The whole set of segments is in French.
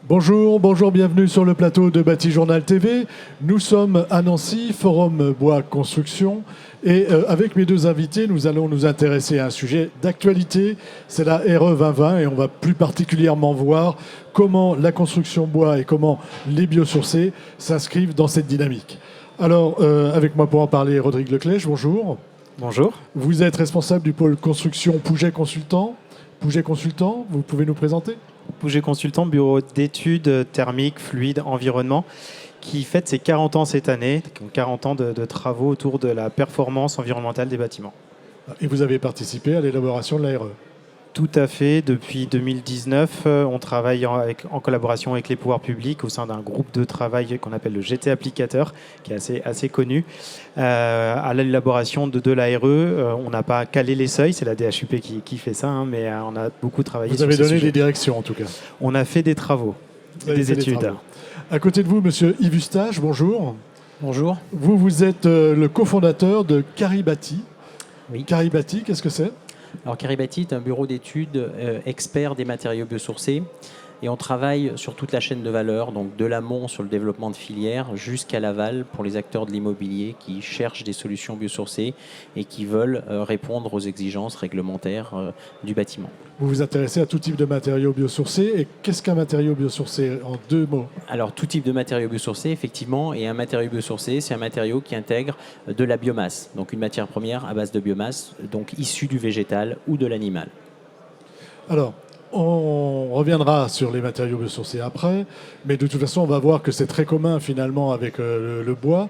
Bonjour, bienvenue sur le plateau de Bâti Journal TV. Nous sommes à Nancy, Forum Bois Construction. Et avec mes deux invités, nous allons nous intéresser à un sujet d'actualité. C'est la RE 2020 et on va plus particulièrement voir comment la construction bois et comment les biosourcés s'inscrivent dans cette dynamique. Alors, avec moi pour en parler, Rodrigue Leclèche, bonjour. Bonjour. Vous êtes responsable du pôle construction Pouget Consultant. Pouget Consultant, vous pouvez nous présenter ? Pouget Consultant, bureau d'études thermiques, fluides, environnement, qui fête ses 40 ans cette année, 40 ans de travaux autour de la performance environnementale des bâtiments. Et vous avez participé à l'élaboration de la RE ? Tout à fait. Depuis 2019, on travaille en collaboration avec les pouvoirs publics au sein d'un groupe de travail qu'on appelle le GT Applicateur, qui est assez connu, à l'élaboration de la RE. On n'a pas calé les seuils, c'est la DHUP qui fait ça, mais on a beaucoup travaillé sur ce sujet. Vous avez donné des directions en tout cas. On a fait des travaux, des études. À côté de vous, monsieur Yves Eustache, bonjour. Bonjour. Vous êtes le cofondateur de Caribati. Oui. Caribati, qu'est-ce que c'est ? Alors Caribati est un bureau d'études expert des matériaux biosourcés et on travaille sur toute la chaîne de valeur, donc de l'amont sur le développement de filières jusqu'à l'aval pour les acteurs de l'immobilier qui cherchent des solutions biosourcées et qui veulent répondre aux exigences réglementaires du bâtiment. Vous vous intéressez à tout type de matériaux biosourcés. Et qu'est-ce qu'un matériau biosourcé en deux mots ? Alors tout type de matériaux biosourcés, effectivement, et un matériau biosourcé, c'est un matériau qui intègre de la biomasse, donc une matière première à base de biomasse, donc issue du végétal ou de l'animal. Alors, on reviendra sur les matériaux biosourcés après, mais de toute façon, on va voir que c'est très commun finalement avec le bois.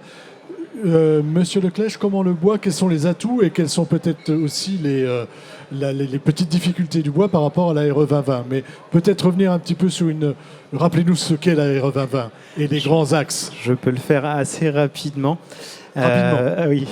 Monsieur Leclèche, comment le bois, quels sont les atouts et quelles sont peut-être aussi les petites difficultés du bois par rapport à la RE 2020 ? Mais peut-être revenir un petit peu sur Rappelez-nous ce qu'est la RE 2020 et les grands axes. Je peux le faire assez rapidement. Oui.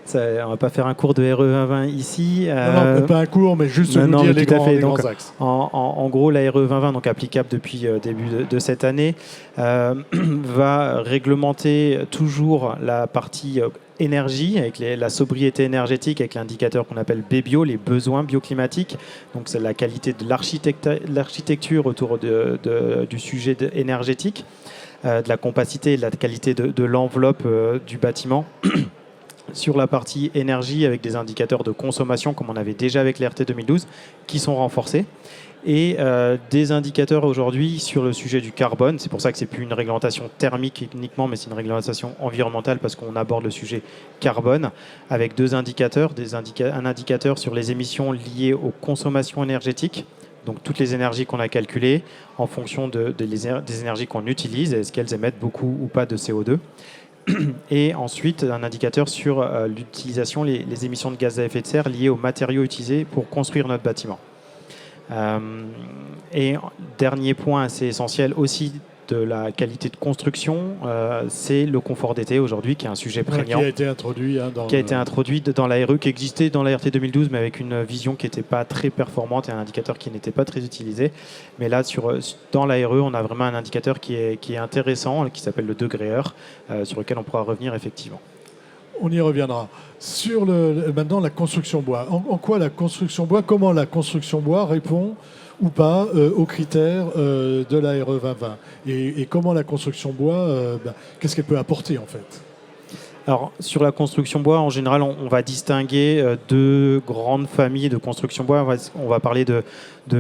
Ça, on ne va pas faire un cours de RE 2020 ici. Non, pas un cours, mais juste nous dire les grands axes. En gros, la RE 2020, donc applicable depuis début de cette année, va réglementer toujours la partie énergie, avec la sobriété énergétique, avec l'indicateur qu'on appelle BBio, les besoins bioclimatiques. Donc c'est la qualité de l'architecture autour du sujet énergétique, de la compacité et de la qualité de l'enveloppe du bâtiment. Sur la partie énergie, avec des indicateurs de consommation, comme on avait déjà avec l'RT 2012, qui sont renforcés. Et des indicateurs aujourd'hui sur le sujet du carbone. C'est pour ça que ce n'est plus une réglementation thermique uniquement, mais c'est une réglementation environnementale parce qu'on aborde le sujet carbone avec deux indicateurs. Un indicateur sur les émissions liées aux consommations énergétiques, donc toutes les énergies qu'on a calculées en fonction des énergies qu'on utilise, est-ce qu'elles émettent beaucoup ou pas de CO2. Et ensuite, un indicateur sur l'utilisation, les émissions de gaz à effet de serre liées aux matériaux utilisés pour construire notre bâtiment. Et dernier point assez essentiel aussi de la qualité de construction, c'est le confort d'été aujourd'hui, qui est un sujet prégnant. Qui a été introduit introduit dans la RE, qui existait dans la RT 2012, mais avec une vision qui n'était pas très performante et un indicateur qui n'était pas très utilisé. Mais là, dans la RE, on a vraiment un indicateur qui est intéressant, qui s'appelle le degré-heure, sur lequel on pourra revenir effectivement. On y reviendra. Sur maintenant la construction bois. En quoi la construction bois, comment la construction bois répond ou pas aux critères de la RE 2020 et comment la construction bois, qu'est-ce qu'elle peut apporter en fait ? Alors, sur la construction bois, en général, on va distinguer deux grandes familles de construction bois. On va parler de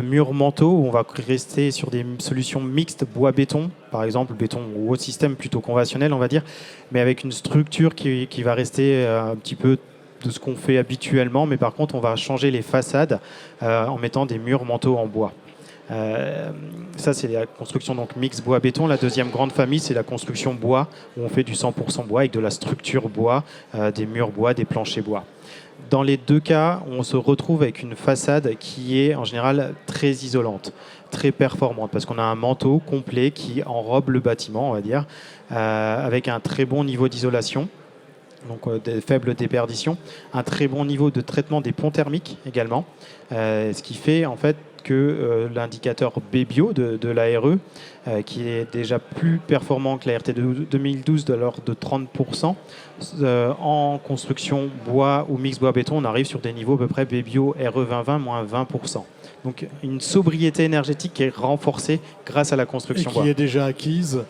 murs manteaux, où on va rester sur des solutions mixtes bois-béton, par exemple, béton ou autre système plutôt conventionnel, on va dire, mais avec une structure qui va rester un petit peu de ce qu'on fait habituellement, mais par contre, on va changer les façades en mettant des murs manteaux en bois. Ça, c'est la construction donc mix bois-béton. La deuxième grande famille, c'est la construction bois, où on fait du 100% bois avec de la structure bois, des murs bois, des planchers bois. Dans les deux cas, on se retrouve avec une façade qui est en général très isolante, très performante, parce qu'on a un manteau complet qui enrobe le bâtiment, on va dire, avec un très bon niveau d'isolation. Donc des faibles déperditions, un très bon niveau de traitement des ponts thermiques également, ce qui fait en fait que l'indicateur BBio de la RE, qui est déjà plus performant que la RT 2012 de l'ordre de 30%, en construction bois ou mix bois-béton, on arrive sur des niveaux à peu près BBio RE 2020 moins 20%. Donc une sobriété énergétique qui est renforcée grâce à la Et construction qui bois. est déjà acquise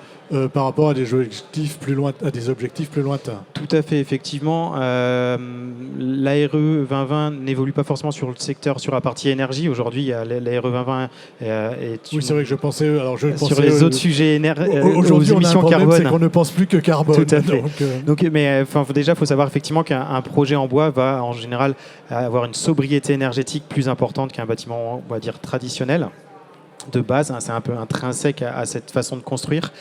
par rapport à des objectifs plus lointains. Tout à fait, effectivement. L'ARE 2020 n'évolue pas forcément sur le secteur, sur la partie énergie. Aujourd'hui, il y a l'ARE 2020 est Oui, c'est vrai que je pensais. Alors sur les autres sujets aux aujourd'hui, on a un émissions problème, carbone. c'est qu'on ne pense plus que carbone. Tout à fait. Donc, Mais déjà, il faut savoir effectivement qu'un projet en bois va en général avoir une sobriété énergétique plus importante qu'un bâtiment, on va dire, traditionnel de base. C'est un peu intrinsèque à cette façon de construire.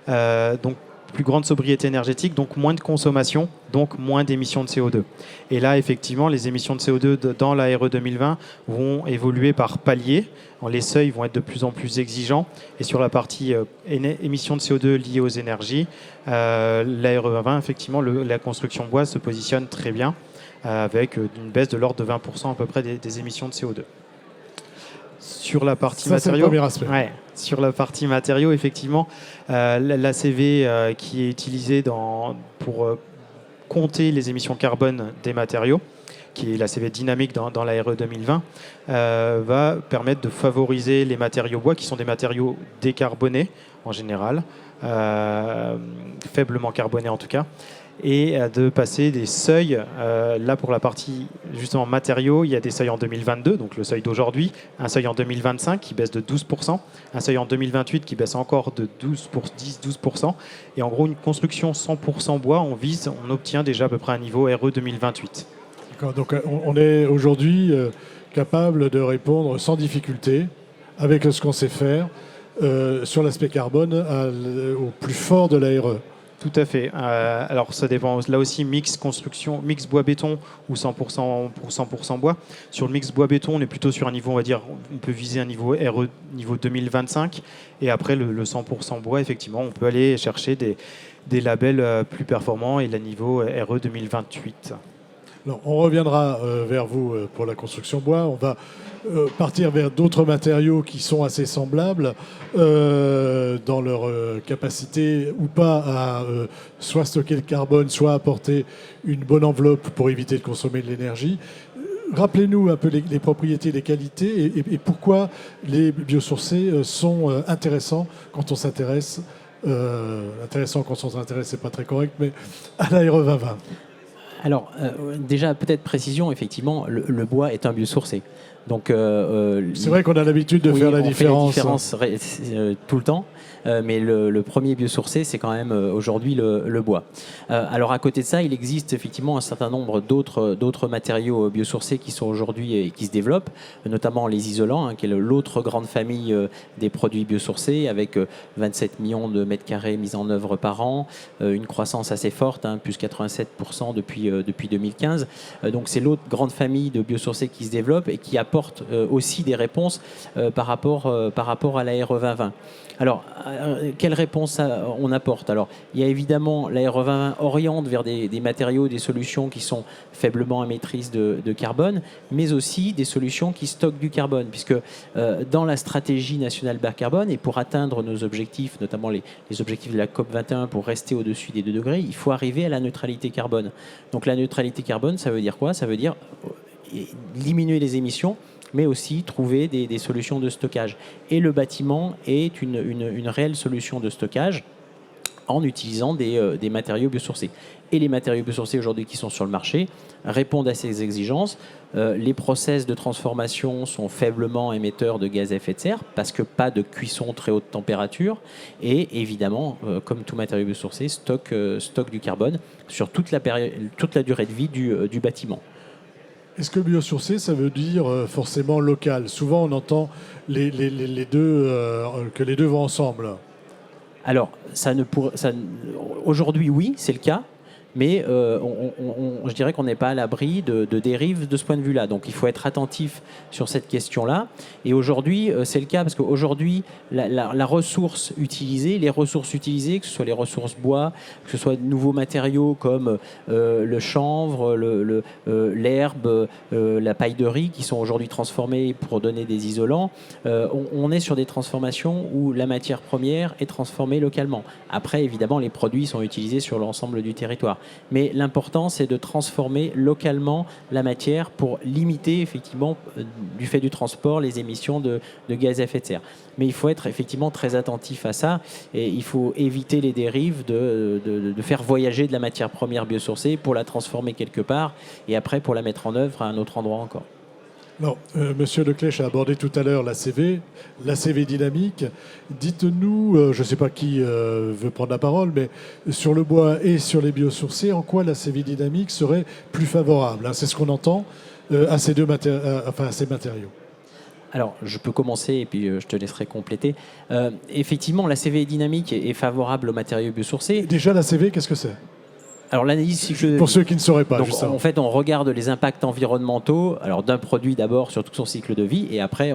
Donc, plus grande sobriété énergétique, donc moins de consommation, donc moins d'émissions de CO2. Et là, effectivement, les émissions de CO2 dans la RE 2020 vont évoluer par palier. Les seuils vont être de plus en plus exigeants. Et sur la partie émissions de CO2 liées aux énergies, la RE 2020, effectivement, la construction bois se positionne très bien, avec une baisse de l'ordre de 20% à peu près des émissions de CO2. Sur la partie matériaux, c'est le premier aspect. Ouais, sur la partie matériaux, effectivement, l'ACV qui est utilisée pour compter les émissions carbone des matériaux, qui est l'ACV dynamique dans la RE 2020, va permettre de favoriser les matériaux bois, qui sont des matériaux décarbonés en général, faiblement carbonés en tout cas, et de passer des seuils. Là, pour la partie justement matériaux, il y a des seuils en 2022, donc le seuil d'aujourd'hui, un seuil en 2025 qui baisse de 12%, un seuil en 2028 qui baisse encore de 10-12%, et en gros une construction 100% bois, on obtient déjà à peu près un niveau RE 2028. D'accord, donc on est aujourd'hui capable de répondre sans difficulté, avec ce qu'on sait faire, sur l'aspect carbone au plus fort de la RE. Tout à fait. Alors ça dépend. Là aussi, mix construction, mix bois-béton ou 100% bois. Sur le mix bois-béton, on est plutôt sur un niveau, on va dire, on peut viser un niveau RE niveau 2025. Et après, le 100% bois, effectivement, on peut aller chercher des labels plus performants et le niveau RE 2028. Alors, on reviendra vers vous pour la construction bois. On va partir vers d'autres matériaux qui sont assez semblables dans leur capacité ou pas à soit stocker le carbone, soit apporter une bonne enveloppe pour éviter de consommer de l'énergie. Rappelez-nous un peu les propriétés, les qualités et pourquoi les biosourcés sont intéressants quand on s'intéresse. Intéressant quand on s'intéresse, c'est pas très correct, mais à la RE 2020. Alors, déjà, peut-être précision, effectivement, le bois est un biosourcé. Donc, c'est vrai qu'on a l'habitude de faire la différence. Fait la différence tout le temps, mais le premier biosourcé, c'est quand même aujourd'hui le bois. Alors, à côté de ça, il existe effectivement un certain nombre d'autres matériaux biosourcés qui sont aujourd'hui et qui se développent, notamment les isolants, qui est l'autre grande famille des produits biosourcés, avec 27 millions de mètres carrés mis en œuvre par an, une croissance assez forte, plus 87% depuis 2015. Donc, c'est l'autre grande famille de biosourcés qui se développe et qui apporte aussi des réponses par rapport à la RE 2020. Alors, quelle réponse on apporte? Alors, il y a évidemment, la RE 2020 oriente vers des matériaux, des solutions qui sont faiblement émettrices de carbone, mais aussi des solutions qui stockent du carbone, puisque dans la stratégie nationale bas carbone, et pour atteindre nos objectifs, notamment les objectifs de la COP 21 pour rester au-dessus des 2 degrés, il faut arriver à la neutralité carbone. Donc la neutralité carbone, ça veut dire quoi? Ça veut dire diminuer les émissions, mais aussi trouver des solutions de stockage. Et le bâtiment est une réelle solution de stockage en utilisant des matériaux biosourcés. Et les matériaux biosourcés aujourd'hui qui sont sur le marché répondent à ces exigences. Les process de transformation sont faiblement émetteurs de gaz à effet de serre parce que pas de cuisson très haute température. Et évidemment, comme tout matériau biosourcé, stocke du carbone sur toute la durée de vie du bâtiment. Est-ce que biosourcé, ça veut dire forcément local? Souvent, on entend les deux, que les deux vont ensemble. Alors, aujourd'hui, oui, c'est le cas. Mais je dirais qu'on n'est pas à l'abri de dérives de ce point de vue-là. Donc il faut être attentif sur cette question-là. Et aujourd'hui, c'est le cas parce qu'aujourd'hui, la ressource utilisée, les ressources utilisées, que ce soit les ressources bois, que ce soit de nouveaux matériaux comme le chanvre, l'herbe, la paille de riz, qui sont aujourd'hui transformés pour donner des isolants, on est sur des transformations où la matière première est transformée localement. Après, évidemment, les produits sont utilisés sur l'ensemble du territoire. mais l'important c'est de transformer localement la matière pour limiter effectivement, du fait du transport, les émissions de gaz à effet de serre. Mais il faut être effectivement très attentif à ça et il faut éviter les dérives de faire voyager de la matière première biosourcée pour la transformer quelque part et après pour la mettre en œuvre à un autre endroit encore. Alors, Monsieur Leclèche a abordé tout à l'heure l'ACV dynamique. Dites-nous, je ne sais pas qui veut prendre la parole, mais sur le bois et sur les biosourcés, en quoi l'ACV dynamique serait plus favorable, hein? C'est ce qu'on entend à ces à ces matériaux. Alors, je peux commencer et puis je te laisserai compléter. Effectivement, la CVE dynamique est favorable aux matériaux biosourcés. Déjà, l'ACV, qu'est-ce que c'est? Alors, l'analyse cycle... Pour ceux qui ne sauraient pas, Donc, justement. en fait, on regarde les impacts environnementaux d'un produit d'abord sur tout son cycle de vie et après,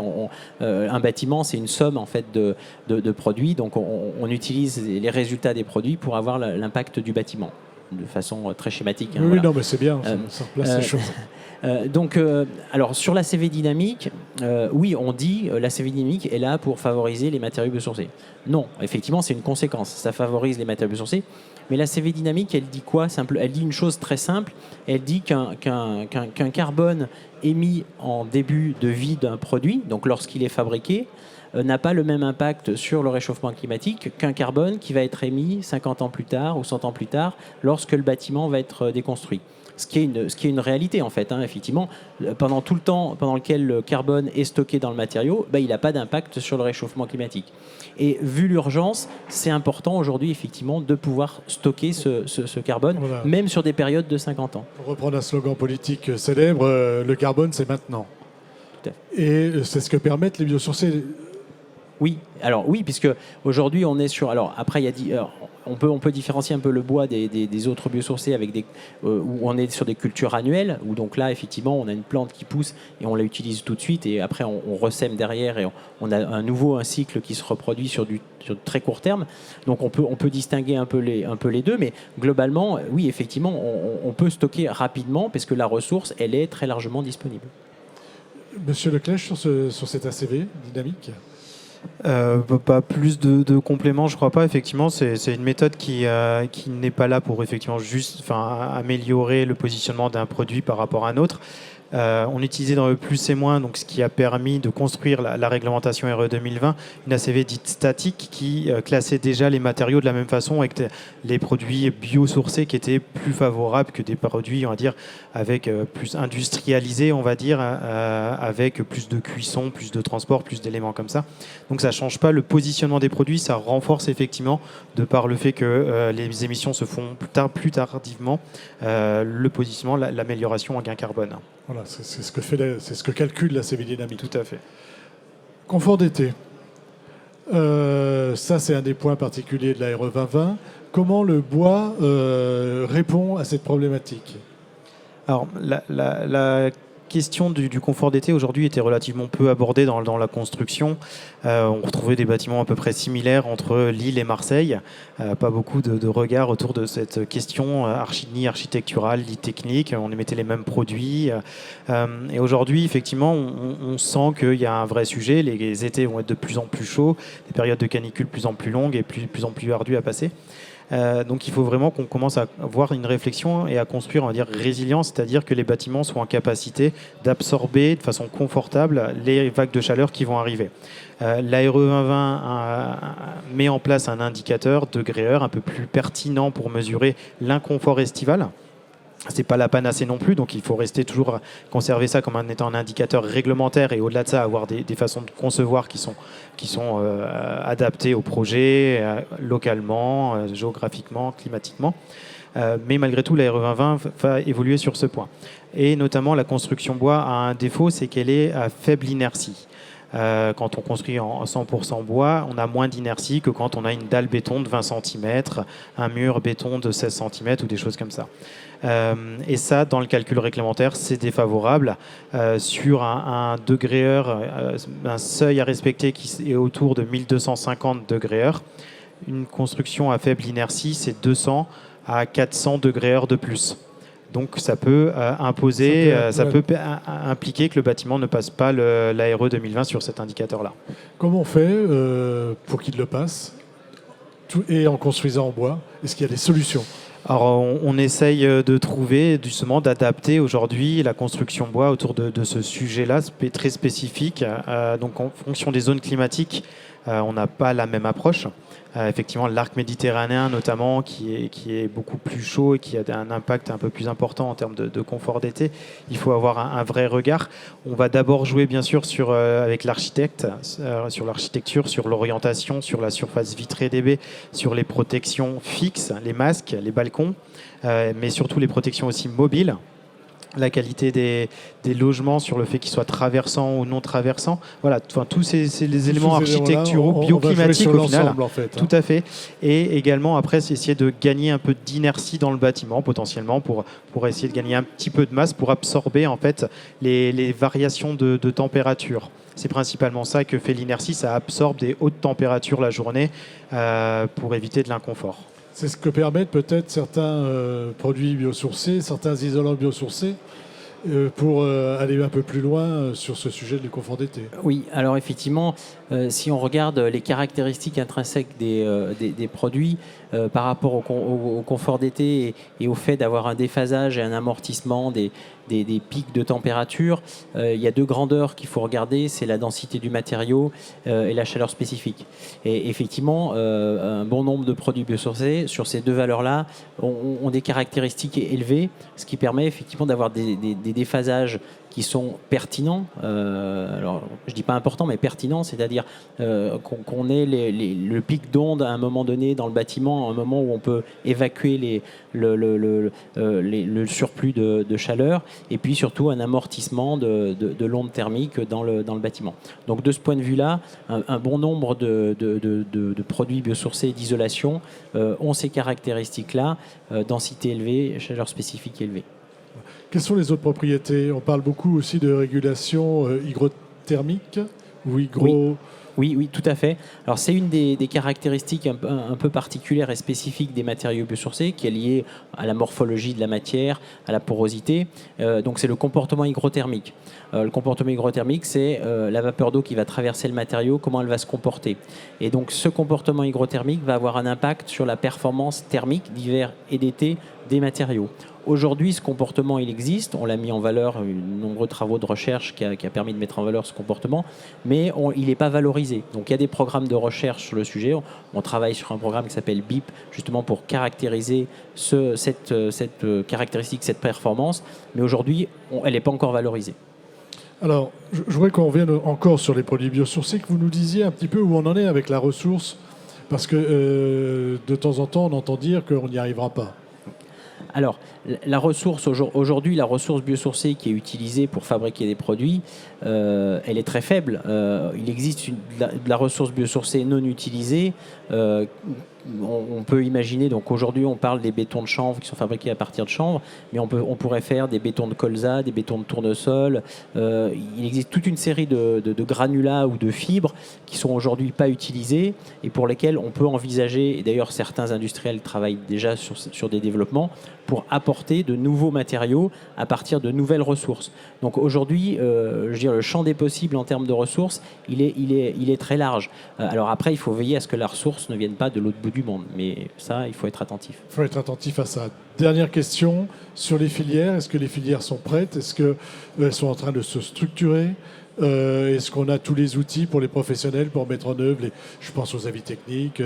un bâtiment, c'est une somme en fait de produits. Donc, on utilise les résultats des produits pour avoir l'impact du bâtiment de façon très schématique. Hein, oui, voilà. non, mais c'est bien, ça replace les choses. Alors sur la CV dynamique, oui, on dit la CV dynamique est là pour favoriser les matériaux biosourcés. Non, effectivement, c'est une conséquence. Ça favorise les matériaux biosourcés. Mais la CV dynamique, elle dit quoi? Elle dit une chose très simple. Elle dit qu'un carbone émis en début de vie d'un produit, donc lorsqu'il est fabriqué, n'a pas le même impact sur le réchauffement climatique qu'un carbone qui va être émis 50 ans plus tard ou 100 ans plus tard lorsque le bâtiment va être déconstruit. Ce qui est une réalité en fait, hein, effectivement. Pendant tout le temps pendant lequel le carbone est stocké dans le matériau, il n'a pas d'impact sur le réchauffement climatique. Et vu l'urgence, c'est important aujourd'hui effectivement de pouvoir stocker ce carbone, voilà, même sur des périodes de 50 ans. Pour reprendre un slogan politique célèbre, le carbone c'est maintenant. Tout à fait. Et c'est ce que permettent les biosourcés. Oui, alors oui, puisque aujourd'hui on est sur. Alors après, on peut différencier un peu le bois des autres biosourcés avec où on est sur des cultures annuelles, où donc là effectivement on a une plante qui pousse et on la utilise tout de suite et après on ressème derrière et on a un cycle qui se reproduit sur très court terme. Donc on peut distinguer un peu les deux, mais globalement, oui, effectivement, on peut stocker rapidement parce que la ressource elle est très largement disponible. Monsieur Leclèche, sur cet ACV dynamique? Pas plus de compléments, je crois pas. Effectivement, c'est une méthode qui n'est pas là pour effectivement améliorer le positionnement d'un produit par rapport à un autre. On utilisait dans le plus et moins, donc ce qui a permis de construire la réglementation RE 2020, une ACV dite statique qui classait déjà les matériaux de la même façon avec les produits biosourcés qui étaient plus favorables que des produits, on va dire, avec plus industrialisés, on va dire, avec plus de cuisson, plus de transport, plus d'éléments comme ça. Donc ça ne change pas le positionnement des produits, ça renforce effectivement, de par le fait que les émissions se font plus tardivement, le positionnement, l'amélioration en gain carbone. Voilà, c'est ce que calcule la CV dynamique. Tout à fait. Confort d'été. Ça, c'est un des points particuliers de la RE 2020. Comment le bois répond à cette problématique? Alors, la question du confort d'été aujourd'hui était relativement peu abordée dans la construction. On retrouvait des bâtiments à peu près similaires entre Lille et Marseille. Pas beaucoup de regard autour de cette question ni architecturale, ni technique. On émettait les mêmes produits. Et aujourd'hui, effectivement, on sent qu'il y a un vrai sujet. Les étés vont être de plus en plus chauds, des périodes de canicule de plus en plus longues et de plus en plus ardues à passer. Donc il faut vraiment qu'on commence à avoir une réflexion et à construire, on va dire, résilient, c'est-à-dire que les bâtiments soient en capacité d'absorber de façon confortable les vagues de chaleur qui vont arriver. L'ARE 2020 met en place un indicateur degré-heure un peu plus pertinent pour mesurer l'inconfort estival. C'est pas la panacée non plus, donc il faut rester toujours conserver ça comme étant un indicateur réglementaire et au-delà de ça avoir des façons de concevoir qui sont adaptées au projet, localement, géographiquement, climatiquement. Mais malgré tout, la RE 2020 va évoluer sur ce point. Et notamment, la construction bois a un défaut, c'est qu'elle est à faible inertie. Quand on construit en 100% bois, on a moins d'inertie que quand on a une dalle béton de 20 cm, un mur béton de 16 cm ou des choses comme ça. Et ça, dans le calcul réglementaire, c'est défavorable. Sur un degré-heure, un seuil à respecter qui est autour de 1250 degrés-heure, une construction à faible inertie, c'est 200 à 400 degrés-heure de plus. Donc ça peut impliquer que le bâtiment ne passe pas l'ARE 2020 sur cet indicateur-là. Comment on fait pour qu'il le passe et en construisant en bois? Est-ce qu'il y a des solutions? Alors, on essaye de trouver, justement, d'adapter aujourd'hui la construction bois autour de ce sujet-là, très spécifique. Donc, en fonction des zones climatiques, on n'a pas la même approche. Effectivement, l'arc méditerranéen, notamment, qui est beaucoup plus chaud et qui a un impact un peu plus important en termes de confort d'été, il faut avoir un vrai regard. On va d'abord jouer, bien sûr, avec l'architecte, sur l'architecture, sur l'orientation, sur la surface vitrée des baies, sur les protections fixes, les masques, les balcons, mais surtout les protections aussi mobiles. La qualité des logements, sur le fait qu'ils soient traversants ou non traversants. Voilà, tous ces éléments architecturaux, bioclimatiques au final. En fait, Tout à fait. Et également, après, c'est essayer de gagner un peu d'inertie dans le bâtiment, potentiellement, pour essayer de gagner un petit peu de masse, pour absorber en fait les variations de température. C'est principalement ça que fait l'inertie, ça absorbe des hautes températures la journée pour éviter de l'inconfort. C'est ce que permettent peut-être certains produits biosourcés, certains isolants biosourcés, pour aller un peu plus loin sur ce sujet du confort d'été. Oui, alors effectivement, si on regarde les caractéristiques intrinsèques des produits par rapport au confort d'été et au fait d'avoir un déphasage et un amortissement des pics de température, il y a deux grandeurs qu'il faut regarder, c'est la densité du matériau et la chaleur spécifique. Et effectivement, un bon nombre de produits biosourcés sur ces deux valeurs-là ont des caractéristiques élevées, ce qui permet effectivement d'avoir des déphasages qui sont pertinents, alors je ne dis pas importants, mais pertinents, c'est-à-dire qu'on ait le pic d'onde à un moment donné dans le bâtiment, à un moment où on peut évacuer le surplus de chaleur, et puis surtout un amortissement de l'onde thermique dans le bâtiment. Donc de ce point de vue-là, un bon nombre de produits biosourcés d'isolation ont ces caractéristiques-là, densité élevée, chaleur spécifique élevée. Quelles sont les autres propriétés ? On parle beaucoup aussi de régulation hygrothermique ou Oui, tout à fait. Alors c'est une des caractéristiques un peu particulières et spécifiques des matériaux biosourcés qui est liée à la morphologie de la matière, à la porosité. Donc c'est le comportement hygrothermique. Le comportement hygrothermique, c'est la vapeur d'eau qui va traverser le matériau, comment elle va se comporter. Et donc ce comportement hygrothermique va avoir un impact sur la performance thermique d'hiver et d'été des matériaux. Aujourd'hui, ce comportement, il existe. On l'a mis en valeur, de nombreux travaux de recherche qui a permis de mettre en valeur ce comportement, mais il n'est pas valorisé. Donc il y a des programmes de recherche sur le sujet. On travaille sur un programme qui s'appelle BIP, justement pour caractériser cette caractéristique, cette performance. Mais aujourd'hui, elle n'est pas encore valorisée. Alors, je voudrais qu'on revienne encore sur les produits biosourcés, que vous nous disiez un petit peu où on en est avec la ressource, parce que de temps en temps, on entend dire qu'on n'y arrivera pas. Alors, la ressource aujourd'hui, la ressource biosourcée qui est utilisée pour fabriquer des produits, elle est très faible. Il existe de la ressource biosourcée non utilisée. On peut imaginer, donc aujourd'hui on parle des bétons de chanvre qui sont fabriqués à partir de chanvre, mais on pourrait faire des bétons de colza, des bétons de tournesol. Il existe toute une série de granulats ou de fibres qui sont aujourd'hui pas utilisés et pour lesquels on peut envisager, et d'ailleurs certains industriels travaillent déjà sur des développements, pour apporter de nouveaux matériaux à partir de nouvelles ressources. Donc aujourd'hui, je veux dire, le champ des possibles en termes de ressources, il est très large. Alors après, il faut veiller à ce que la ressource ne vienne pas de l'autre bout du monde. Mais ça, il faut être attentif. Il faut être attentif à ça. Dernière question sur les filières. Est-ce que les filières sont prêtes ? Est-ce qu'elles sont en train de se structurer ? Est-ce qu'on a tous les outils pour les professionnels pour mettre en œuvre, je pense aux avis techniques,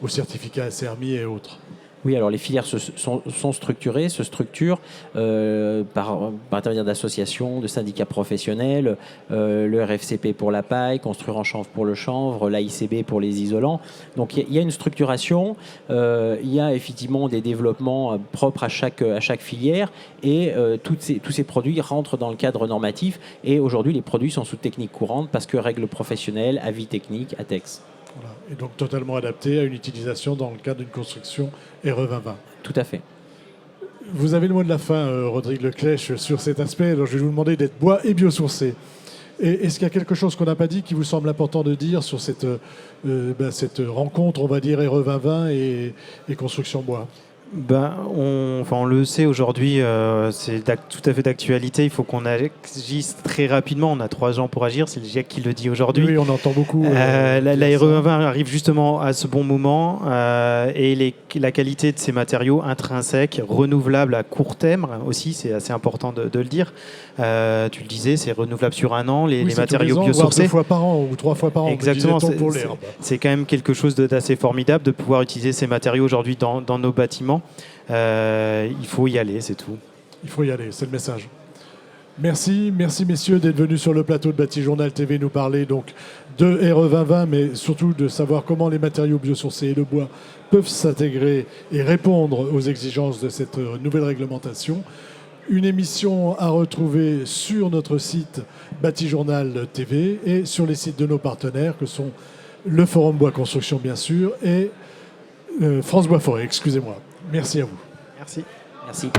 aux certificats SRMI et autres ? Oui, alors les filières sont structurées, se structurent par intermédiaire d'associations, de syndicats professionnels, le RFCP pour la paille, Construire en chanvre pour le chanvre, l'AICB pour les isolants. Donc il y a une structuration, il y a effectivement des développements propres à chaque filière et tous ces produits rentrent dans le cadre normatif et aujourd'hui les produits sont sous technique courante parce que règles professionnelles, avis techniques, ATEX. Voilà. Et donc totalement adapté à une utilisation dans le cadre d'une construction RE 2020. Tout à fait. Vous avez le mot de la fin, Rodrigue Leclèche, sur cet aspect. Alors, je vais vous demander d'être bois et biosourcé. Et est-ce qu'il y a quelque chose qu'on n'a pas dit qui vous semble important de dire sur cette rencontre, on va dire, RE 2020 et construction bois ? On le sait aujourd'hui, c'est tout à fait d'actualité. Il faut qu'on agisse très rapidement. On a 3 ans pour agir. C'est le GIEC qui le dit aujourd'hui. Oui, on entend beaucoup. La RE20 arrive justement à ce bon moment et la qualité de ces matériaux intrinsèques, renouvelables à court terme aussi, c'est assez important de le dire. Tu le disais, c'est renouvelable sur 1 an. Les matériaux biosourcés. 2 fois par an ou 3 fois par an. Exactement. C'est quand même quelque chose d'assez formidable de pouvoir utiliser ces matériaux aujourd'hui dans nos bâtiments. Il faut y aller, c'est tout. Il faut y aller, c'est le message. Merci messieurs d'être venus sur le plateau de Bâti-Journal TV nous parler donc de RE2020, mais surtout de savoir comment les matériaux biosourcés et le bois peuvent s'intégrer et répondre aux exigences de cette nouvelle réglementation. Une émission à retrouver sur notre site Bâti-Journal TV et sur les sites de nos partenaires que sont le Forum Bois Construction bien sûr et France Bois Forêt, excusez-moi. Merci à vous. Merci. Merci.